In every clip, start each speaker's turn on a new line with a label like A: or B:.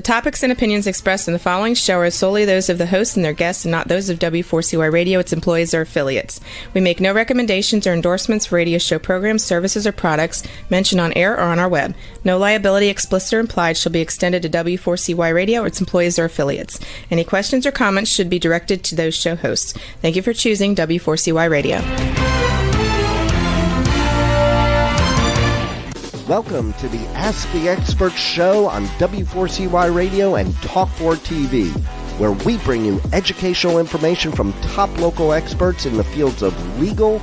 A: topics and opinions expressed in the following show are solely those of the hosts and their guests and not those of W4CY Radio, its employees, or affiliates. We make no recommendations or endorsements for radio show programs, services, or products mentioned on air or on our web. No liability, explicit or implied, shall be extended to W4CY Radio or its employees or affiliates. Any questions or comments should be directed to those show hosts. Thank you for choosing W4CY Radio.
B: Welcome to the Ask the Expert show on W4CY Radio and Talk4 TV, where we bring you educational information from top local experts in the fields of legal,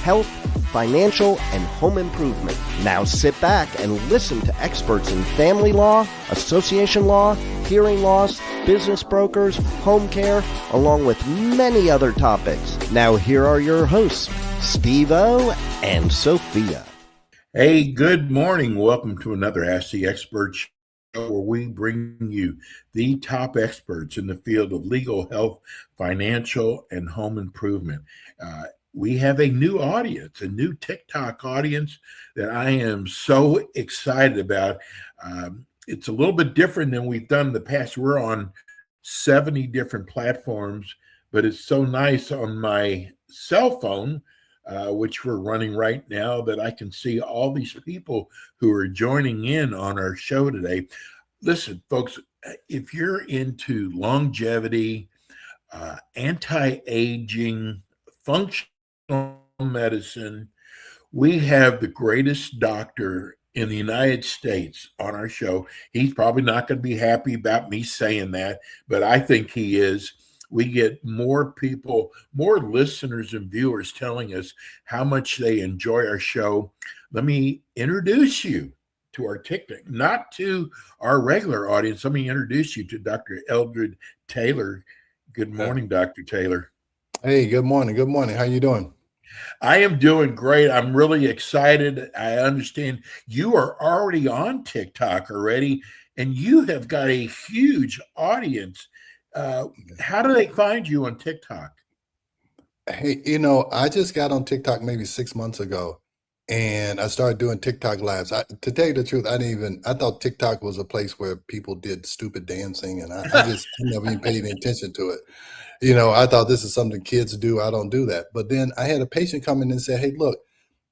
B: health, financial, and home improvement. Now sit back and listen to experts in family law, association law, hearing loss, business brokers, home care, along with many other topics. Now here are your hosts, Steve-O and Sophia.
C: Hey, good morning. Welcome to another Ask the Expert show where we bring you the top experts in the field of legal, health, financial, and home improvement. We have a new audience, a new TikTok audience that I am so excited about. It's a little bit different than we've done in the past. We're on 70 different platforms, but it's so nice on my cell phone, which we're running right now, that I can see all these people who are joining in on our show today. Listen, folks, if you're into longevity, anti-aging, functional medicine, we have the greatest doctor in the United States on our show. He's probably not going to be happy about me saying that, but I think he is. We get more people, more listeners and viewers telling us how much they enjoy our show. Let me introduce you to our TikTok, not to our regular audience. Let me introduce you to Dr. Eldred Taylor. Good morning, Dr. Taylor.
D: Hey, good morning. Good morning. How you doing?
C: I am doing great. I'm really excited. I understand you are already on TikTok already, and you have got a huge audience. How do they find you on TikTok?
D: Hey, I just got on TikTok maybe 6 months ago, and I started doing TikTok lives. To tell you the truth, I thought TikTok was a place where people did stupid dancing, and I just never even paid any attention to it. I thought this is something kids do. I don't do that. But then I had a patient come in and say, hey, look,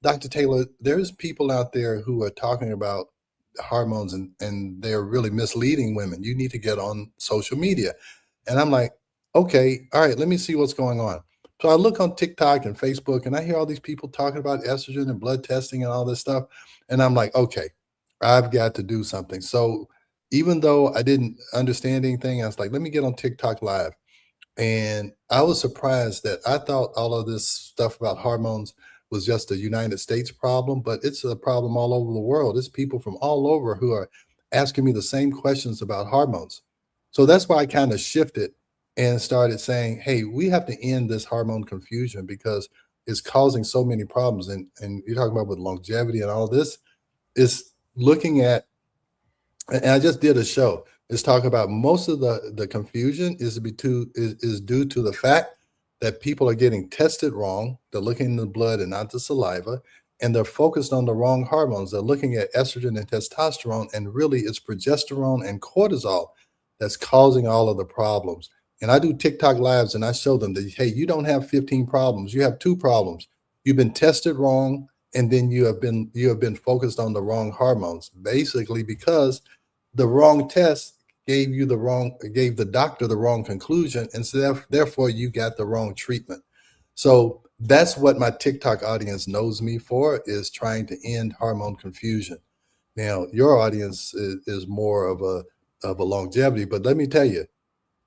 D: Dr. Taylor, there's people out there who are talking about hormones and they're really misleading women. You need to get on social media. And I'm like, okay, all right, let me see what's going on. So I look on TikTok and Facebook and I hear all these people talking about estrogen and blood testing and all this stuff. And I'm like, okay, I've got to do something. So even though I didn't understand anything, I was like, let me get on TikTok live. And I was surprised that I thought all of this stuff about hormones was just a United States problem, but it's a problem all over the world. It's people from all over who are asking me the same questions about hormones. So that's why I kind of shifted and started saying, hey, we have to end this hormone confusion because it's causing so many problems. And you're talking about with longevity and all this, is looking at, and I just did a show, is talking about most of the confusion is due to the fact that people are getting tested wrong. They're looking in the blood and not the saliva, and they're focused on the wrong hormones. They're looking at estrogen and testosterone, and really it's progesterone and cortisol that's causing all of the problems. And I do TikTok lives and I show them that, hey, you don't have 15 problems. You have 2 problems. You've been tested wrong, and then you have been focused on the wrong hormones, basically because the wrong test gave the doctor the wrong conclusion, and so therefore you got the wrong treatment. So that's what my TikTok audience knows me for, is trying to end hormone confusion. Now, your audience is more of a longevity, but let me tell you,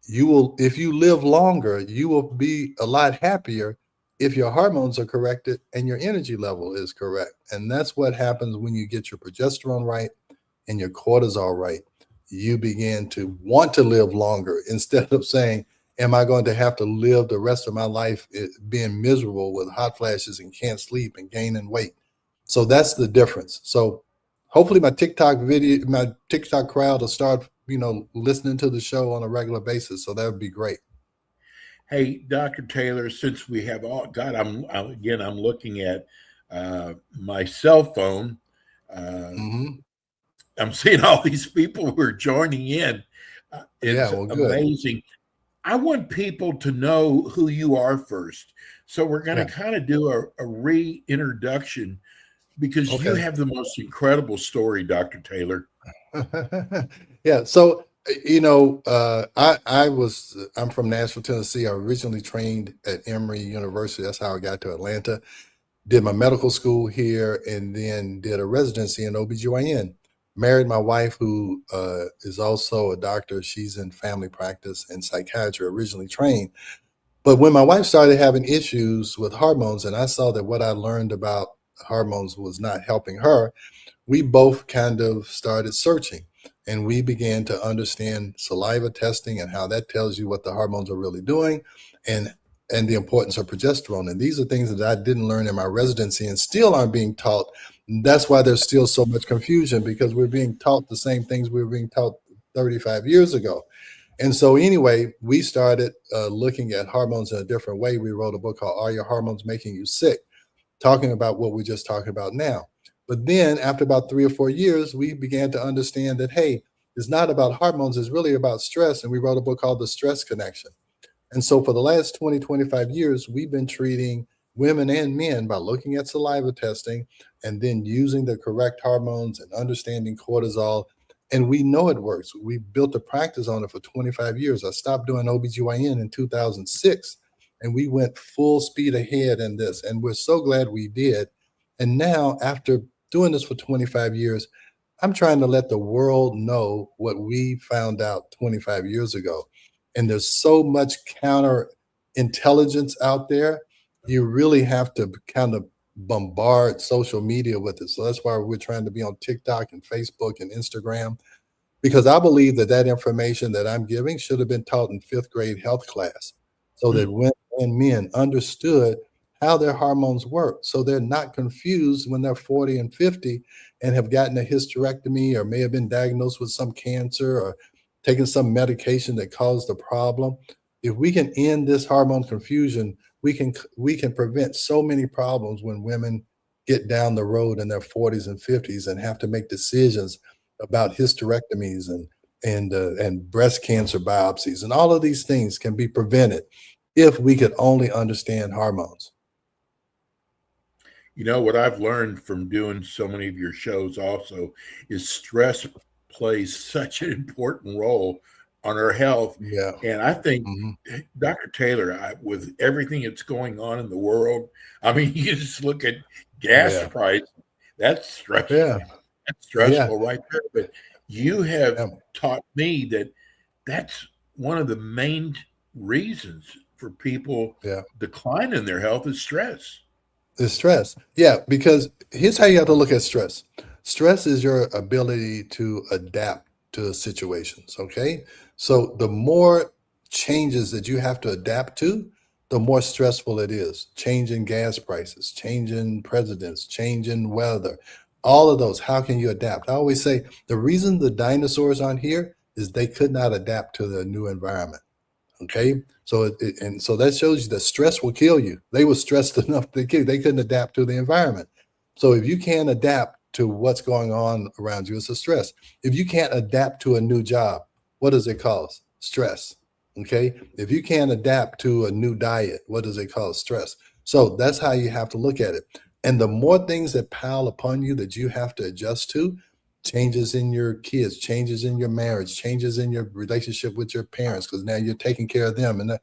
D: if you live longer, you will be a lot happier if your hormones are corrected and your energy level is correct. And that's what happens when you get your progesterone right and your cortisol right. You begin to want to live longer instead of saying, am I going to have to live the rest of my life being miserable with hot flashes and can't sleep and gaining weight? So that's the difference. So hopefully my TikTok crowd will start, listening to the show on a regular basis. So that would be great.
C: Hey, Dr. Taylor, since we have I'm looking at my cell phone. I'm seeing all these people who are joining in.
D: Yeah,
C: It's
D: well, good.
C: amazing. I want people to know who you are first. So we're going to
D: Yeah.
C: kind of do a reintroduction because you
D: Okay.
C: have the most incredible story, Dr. Taylor.
D: Yeah. So, I'm from Nashville, Tennessee. I originally trained at Emory University. That's how I got to Atlanta. Did my medical school here and then did a residency in OBGYN. Married my wife, who is also a doctor. She's in family practice and psychiatry, originally trained. But when my wife started having issues with hormones, and I saw that what I learned about hormones was not helping her, we both kind of started searching, and we began to understand saliva testing and how that tells you what the hormones are really doing, and the importance of progesterone. And these are things that I didn't learn in my residency and still aren't being taught. That's why there's still so much confusion, because we're being taught the same things we were being taught 35 years ago. And so anyway, we started looking at hormones in a different way. We wrote a book called Are Your Hormones Making You Sick? Talking about what we're just talking about now. But then after about 3 or 4 years, we began to understand that, hey, it's not about hormones, it's really about stress. And we wrote a book called The Stress Connection. And so for the last 20, 25 years, we've been treating women and men by looking at saliva testing and then using the correct hormones and understanding cortisol. And we know it works. We built a practice on it for 25 years. I stopped doing OBGYN in 2006, and we went full speed ahead in this. And we're so glad we did. And now, after doing this for 25 years, I'm trying to let the world know what we found out 25 years ago. And there's so much counter intelligence out there. You really have to kind of bombard social media with it. So that's why we're trying to be on TikTok and Facebook and Instagram, because I believe that that information that I'm giving should have been taught in fifth grade health class, so that
C: Mm.
D: women and men understood how their hormones work, so they're not confused when they're 40 and 50 and have gotten a hysterectomy or may have been diagnosed with some cancer or taken some medication that caused the problem. If we can end this hormone confusion, we can prevent so many problems when women get down the road in their 40s and 50s and have to make decisions about hysterectomies and breast cancer biopsies, and all of these things can be prevented if we could only understand hormones.
C: You know, what I've learned from doing so many of your shows also is stress plays such an important role on our health.
D: Yeah.
C: And I think,
D: Mhm.
C: Dr. Taylor, with everything that's going on in the world, I mean, you just look at gas
D: Yeah.
C: price, that's stressful.
D: Yeah.
C: That's
D: Yeah.
C: stressful right there. But you have
D: Yeah.
C: taught me that that's one of the main reasons for people
D: Yeah.
C: decline in their health is stress.
D: The stress. Yeah, because here's how you have to look at stress. Stress is your ability to adapt to situations, okay? So the more changes that you have to adapt to, the more stressful it is. Changing gas prices, changing presidents, changing weather, all of those. How can you adapt? I always say the reason the dinosaurs aren't here is they could not adapt to the new environment. Okay, so and so that shows you that stress will kill you. They were stressed enough to kill. They couldn't adapt to the environment. So if you can't adapt to what's going on around you, it's a stress. If you can't adapt to a new job, what does it cause? Stress. Okay, if you can't adapt to a new diet, what does it cause? Stress. So that's how you have to look at it. And the more things that pile upon you that you have to adjust to, changes in your kids, changes in your marriage, changes in your relationship with your parents, because now you're taking care of them. And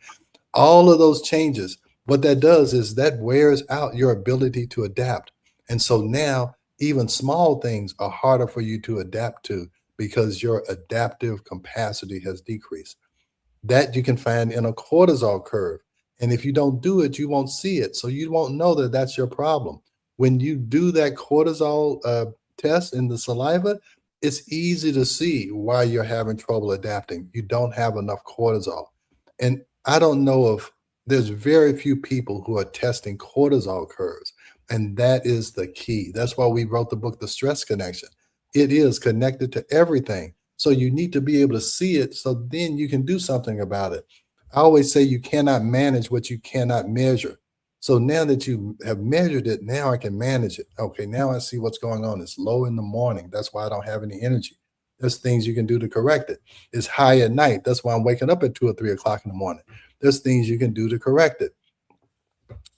D: all of those changes, what that does is that wears out your ability to adapt. And so now even small things are harder for you to adapt to because your adaptive capacity has decreased. That you can find in a cortisol curve. And if you don't do it, you won't see it. So you won't know that that's your problem. When you do that cortisol test in the saliva, it's easy to see why you're having trouble adapting. You don't have enough cortisol. And I don't know if there's very few people who are testing cortisol curves. And that is the key. That's why we wrote the book, The Stress Connection. It is connected to everything. So you need to be able to see it so then you can do something about it. I always say you cannot manage what you cannot measure. So now that you have measured it, now I can manage it. Okay, now I see what's going on. It's low in the morning. That's why I don't have any energy. There's things you can do to correct it. It's high at night. That's why I'm waking up at 2 or 3 o'clock in the morning. There's things you can do to correct it.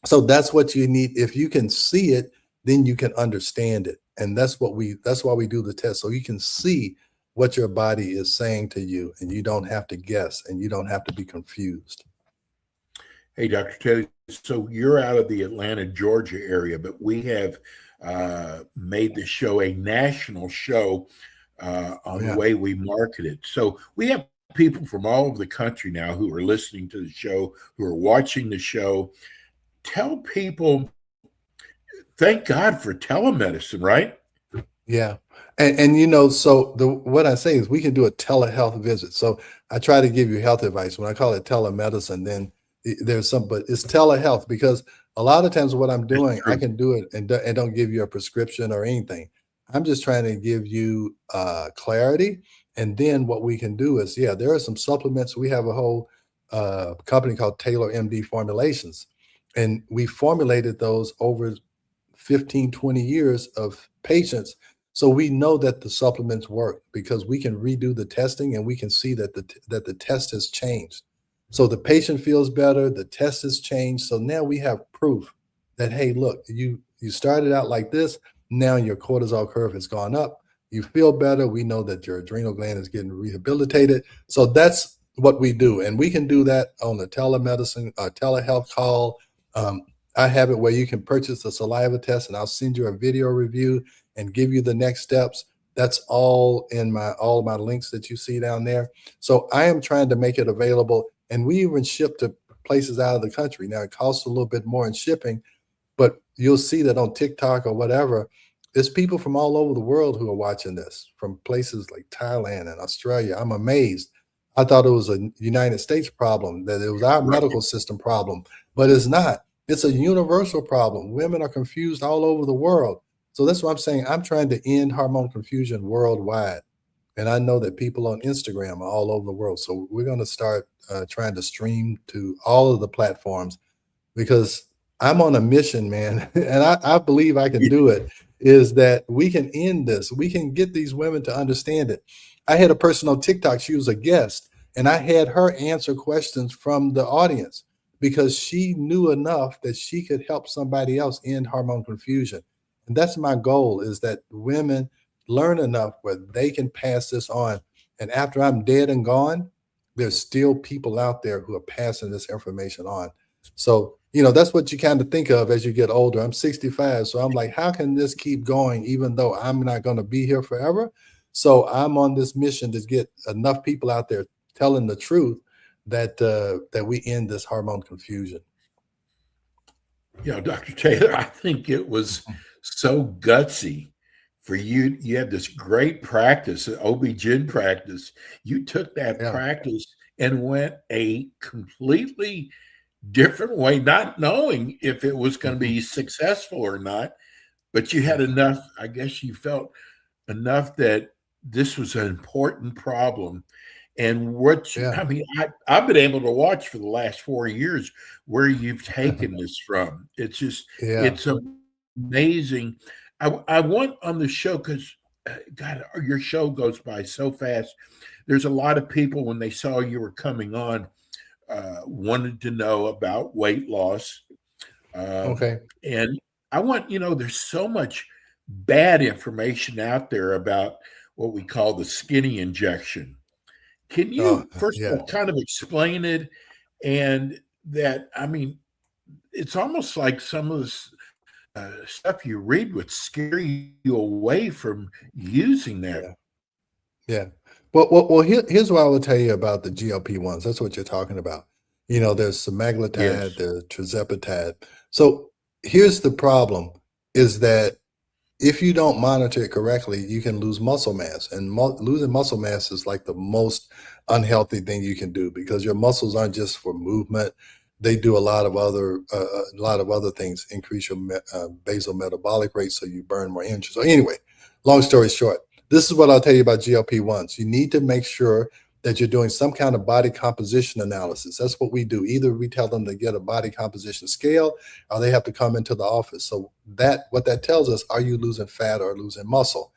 D: So that's what you need. If you can see it, then you can understand it. And that's why we do the test. So you can see what your body is saying to you, and you don't have to guess, and you don't have to be confused.
C: Hey, Dr. Taylor, so you're out of the Atlanta, Georgia area, but we have made the show a national show on the way we market it. So we have people from all over the country now who are listening to the show, who are watching the show. Tell people, thank God for telemedicine, right?
D: Yeah. And you know, so what I say is we can do a telehealth visit. So I try to give you health advice. When I call it telemedicine, then there's some, but it's telehealth, because a lot of times what I'm doing, I can do it and don't give you a prescription or anything. I'm just trying to give you clarity. And then what we can do is, there are some supplements. We have a whole company called Taylor MD Formulations, and we formulated those over 15, 20 years of patients. So we know that the supplements work because we can redo the testing and we can see that the test has changed. So the patient feels better, the test has changed. So now we have proof that, hey, look, you started out like this, now your cortisol curve has gone up, you feel better, we know that your adrenal gland is getting rehabilitated. So that's what we do. And we can do that on the telemedicine, telehealth call. I have it where you can purchase a saliva test and I'll send you a video review and give you the next steps. That's all in all of my links that you see down there. So I am trying to make it available, and we even ship to places out of the country. Now it costs a little bit more in shipping, but you'll see that on TikTok or whatever, there's people from all over the world who are watching this, from places like Thailand and Australia. I'm amazed. I thought it was a United States problem, that it was our medical system problem, but it's not. It's a universal problem. Women are confused all over the world. So that's what I'm saying. I'm trying to end hormone confusion worldwide. And I know that people on Instagram are all over the world. So we're going to start trying to stream to all of the platforms, because I'm on a mission, man. And I believe I can do it, is that we can end this. We can get these women to understand it. I had a person on TikTok. She was a guest, and I had her answer questions from the audience because she knew enough that she could help somebody else end hormone confusion. And that's my goal, is that women learn enough where they can pass this on. And after I'm dead and gone, there's still people out there who are passing this information on. So, that's what you kind of think of as you get older. I'm 65. So I'm like, how can this keep going even though I'm not going to be here forever? So I'm on this mission to get enough people out there telling the truth that we end this hormone confusion.
C: Dr. Taylor, I think it was so gutsy for you. You had this great practice, an OB-GYN practice. You took that practice and went a completely different way, not knowing if it was going to be successful or not, but you had enough, I guess you felt enough that this was an important problem. And I've been able to watch for the last 4 years where you've taken this from. It's just, it's amazing. I want on the show, because God, your show goes by so fast. There's a lot of people, when they saw you were coming on, wanted to know about weight loss. And I want, there's so much bad information out there about what we call the skinny injection. Can you first of all kind of explain it? And that, it's almost like some of this stuff you read would scare you away from using that.
D: Well, here's what I will tell you about the GLP-1s. That's what you're talking about. There's semaglutide, there's tirzepatide. So here's the problem, is that if you don't monitor it correctly, you can lose muscle mass. And losing muscle mass is like the most unhealthy thing you can do, because your muscles aren't just for movement. They do a lot of other things, increase your basal metabolic rate, so you burn more energy. So anyway, long story short, this is what I'll tell you about GLP-1s. You need to make sure that you're doing some kind of body composition analysis. That's what we do. Either we tell them to get a body composition scale, or they have to come into the office. So what that tells us, are you losing fat or losing muscle?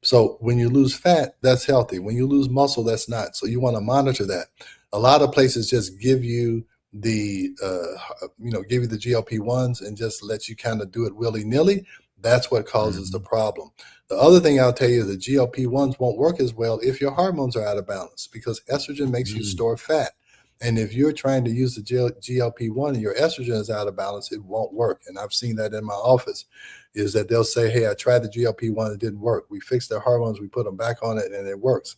D: So when you lose fat, that's healthy. When you lose muscle, that's not. So you want to monitor that. A lot of places just give you the give you the GLP-1s and just let you kind of do it willy-nilly. That's what causes the problem. The other thing I'll tell you is the GLP-1s won't work as well if your hormones are out of balance, because estrogen makes you store fat. And if you're trying to use the GLP-1 and your estrogen is out of balance, it won't work. And I've seen that in my office, is that they'll say, hey, I tried the GLP-1, it didn't work. We fixed their hormones, we put them back on it, and it works.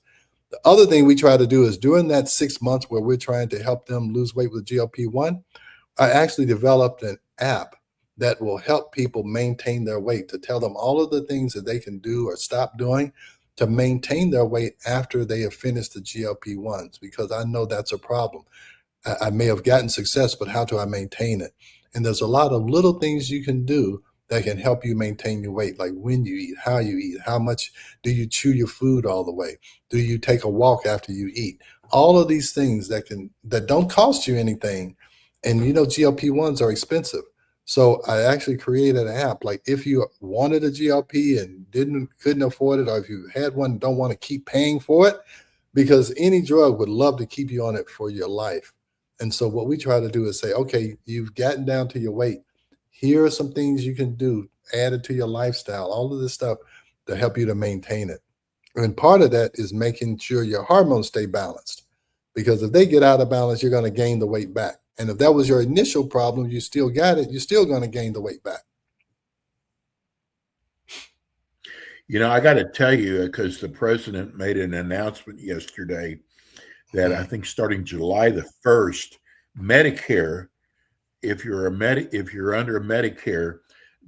D: The other thing we try to do is during that 6 months where we're trying to help them lose weight with GLP-1, I actually developed an app that will help people maintain their weight, to tell them all of the things that they can do or stop doing to maintain their weight after they have finished the GLP-1s, because I know that's a problem. I may have gotten success, but how do I maintain it? And there's a lot of little things you can do that can help you maintain your weight, like when you eat, how much do you chew your food all the way? Do you take a walk after you eat? All of these things that don't cost you anything. And GLP-1s are expensive. So I actually created an app. Like if you wanted a GLP and couldn't afford it, or if you had one and don't want to keep paying for it, because any drug would love to keep you on it for your life. And so what we try to do is say, okay, you've gotten down to your weight. Here are some things you can do, add it to your lifestyle, all of this stuff to help you to maintain it. And part of that is making sure your hormones stay balanced, because if they get out of balance, you're going to gain the weight back. And if that was your initial problem, you still got it, you're still going to gain the weight back.
C: I got to tell you, because the president made an announcement yesterday that I think starting July the 1st, Medicare, if you're under Medicare,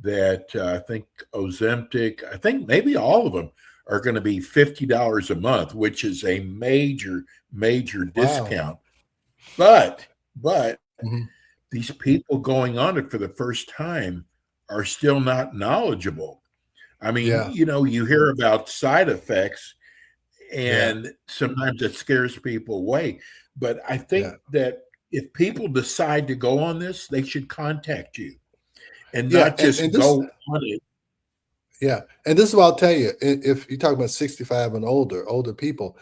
C: that I think Ozempic, I think maybe all of them are going to be $50 a month, which is a major discount. But these people going on it for the first time are still not knowledgeable. I mean, you hear about side effects, and sometimes it scares people away. But I think that if people decide to go on this, they should contact you and not just go on it.
D: Yeah. And this is what I'll tell you. If you talk about 65 and older people,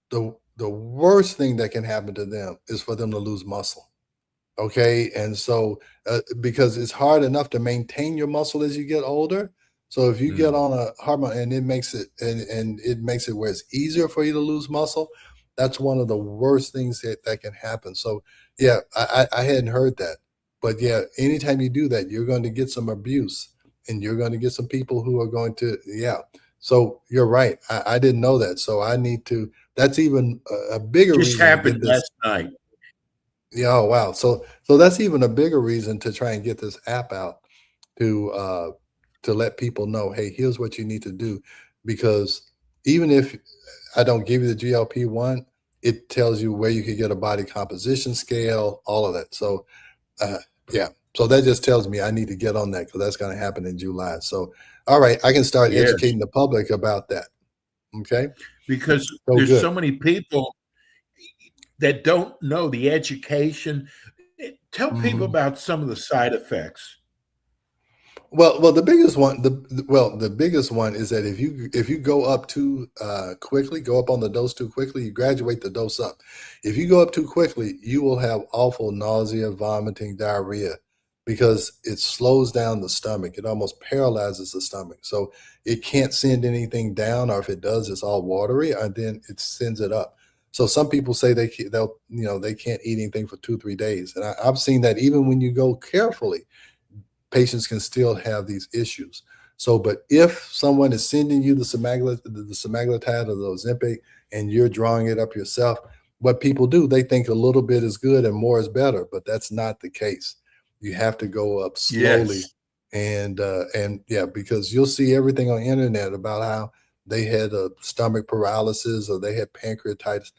D: the worst thing that can happen to them is for them to lose muscle. Okay. And so, because it's hard enough to maintain your muscle as you get older. So if you get on a hormone and it makes it where it's easier for you to lose muscle, that's one of the worst things that can happen. So yeah, I hadn't heard that, but yeah, anytime you do that, you're going to get some abuse, and you're going to get some people who are going to, So you're right. I didn't know that. So I need to, that's even a bigger reason.
C: Just happened last night.
D: Yeah. Oh, wow. So that's even a bigger reason to try and get this app out to let people know, hey, here's what you need to do. Because even if I don't give you the GLP-1, it tells you where you can get a body composition scale, all of that. So, so that just tells me I need to get on that, because that's going to happen in July. So, all right, I can start educating the public about that. Okay.
C: Because there's so many people that don't know the education. Tell people about some of the side effects.
D: Well, the biggest one, the biggest one is that if you go up too quickly, go up on the dose too quickly, you graduate the dose up. If you go up too quickly, you will have awful nausea, vomiting, diarrhea, because it slows down the stomach. It almost paralyzes the stomach. So it can't send anything down, or if it does, it's all watery, and then it sends it up. So some people say they can't eat anything for 2-3 days. And I've seen that even when you go carefully, patients can still have these issues. So, but if someone is sending you the semaglutide or the Ozempic, and you're drawing it up yourself, what people do, they think a little bit is good and more is better, but that's not the case. You have to go up slowly. Yes. And because you'll see everything on the internet about how they had a stomach paralysis or they had pancreatitis.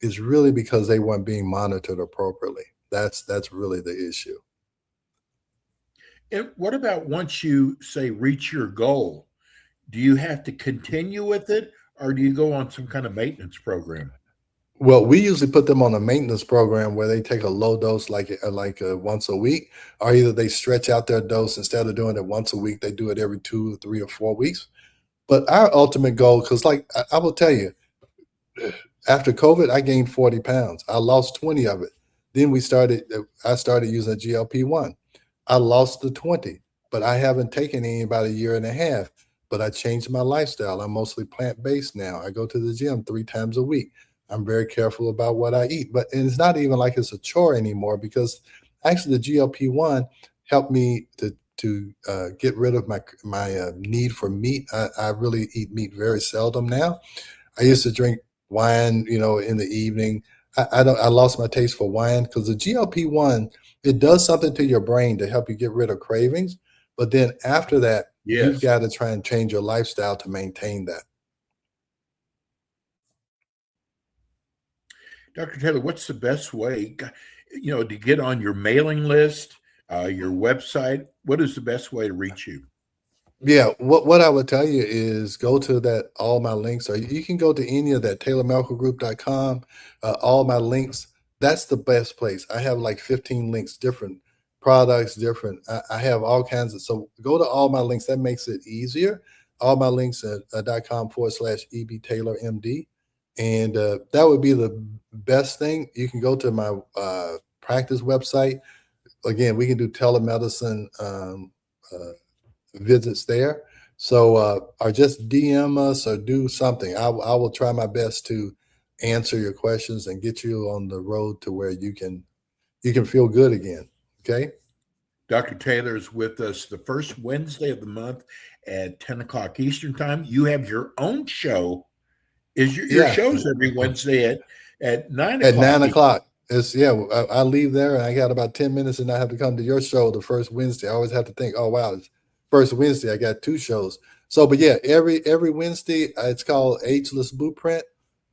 D: It's really because they weren't being monitored appropriately. That's really the issue.
C: And what about once you say reach your goal? Do you have to continue with it, or do you go on some kind of maintenance program?
D: Well, we usually put them on a maintenance program where they take a low dose, like once a week, or either they stretch out their dose. Instead of doing it once a week, they do it every 2, 3, or 4 weeks. But our ultimate goal, because like I will tell you, after COVID, I gained 40 pounds. I lost 20 of it. Then I started using a GLP-1. I lost the 20, but I haven't taken any about a year and a half. But I changed my lifestyle. I'm mostly plant-based now. I go to the gym 3 times a week. I'm very careful about what I eat. And it's not even like it's a chore anymore, because actually the GLP-1 helped me to get rid of my need for meat. I really eat meat very seldom now. I used to drink wine, in the evening. I lost my taste for wine because the GLP-1, it does something to your brain to help you get rid of cravings. But then after that, you've got to try and change your lifestyle to maintain that.
C: Dr. Taylor, what's the best way, to get on your mailing list, your website? What is the best way to reach you?
D: Yeah, what I would tell you is go to that, all my links, or you can go to any of that, taylormedicalgroup.com, all my links. That's the best place. I have like 15 links, different products, I have all kinds of, so go to all my links. That makes it easier. All my links at .com/EBTaylorMD. And that would be the best thing. You can go to my practice website. Again, we can do telemedicine visits there. So, or just DM us or do something. I will try my best to answer your questions and get you on the road to where you can feel good again. Okay.
C: Dr. Taylor is with us the first Wednesday of the month at 10 o'clock Eastern time. You have your own show. Is your show's every Wednesday at 9 o'clock?
D: At 9 o'clock. I leave there and I got about 10 minutes and I have to come to your show the first Wednesday. I always have to think, oh, wow, it's first Wednesday. I got 2 shows. So, but yeah, every Wednesday, it's called Ageless Blueprint.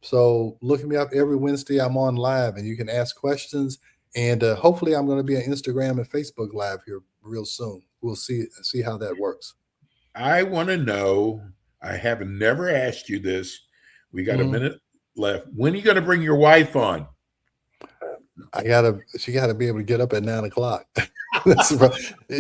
D: So look me up every Wednesday. I'm on live and you can ask questions. And hopefully I'm going to be on Instagram and Facebook live here real soon. We'll see how that works. I
C: want to know, I have never asked you this. We got a minute left. When are you going to bring your wife on?
D: She got to be able to get up at 9 o'clock. We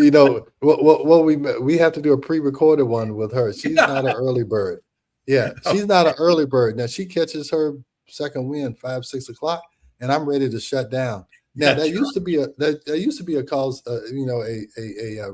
D: have to do a pre-recorded one with her. She's not an early bird. Yeah, she's not an early bird. Now she catches her second wind 5, 6 o'clock, and I'm ready to shut down. Now that used to be a cause, a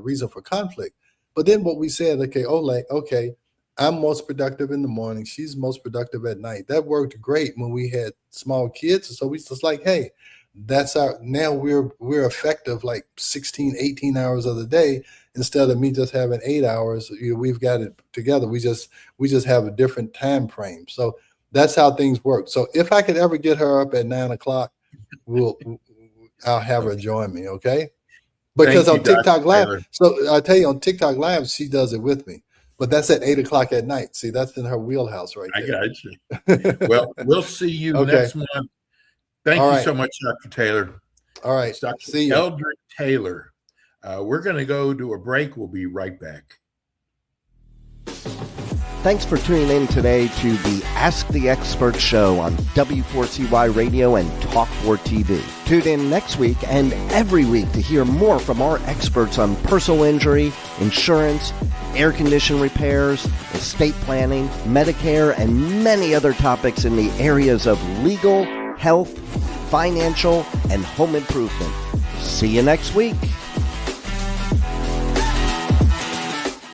D: reason for conflict. But then what we said, okay, I'm most productive in the morning. She's most productive at night. That worked great when we had small kids. So we just like, hey, now we're effective like 16, 18 hours of the day instead of me just having 8 hours. We've got it together. We just have a different time frame. So that's how things work. So if I could ever get her up at 9 o'clock, I'll have her join me. Okay. Because on TikTok Live, so I tell you, on TikTok Live, she does it with me. But that's at 8 o'clock at night. See, that's in her wheelhouse right there.
C: I got you. Well, we'll see you next month. Thank you so much, Dr. Taylor.
D: All right.
C: It's Dr. Eldred Taylor. We're going to go to a break. We'll be right back.
B: Thanks for tuning in today to the Ask the Expert show on W4CY Radio and Talk4 TV. Tune in next week and every week to hear more from our experts on personal injury, insurance, air condition repairs, estate planning, Medicare, and many other topics in the areas of legal, health, financial, and home improvement. See you next week.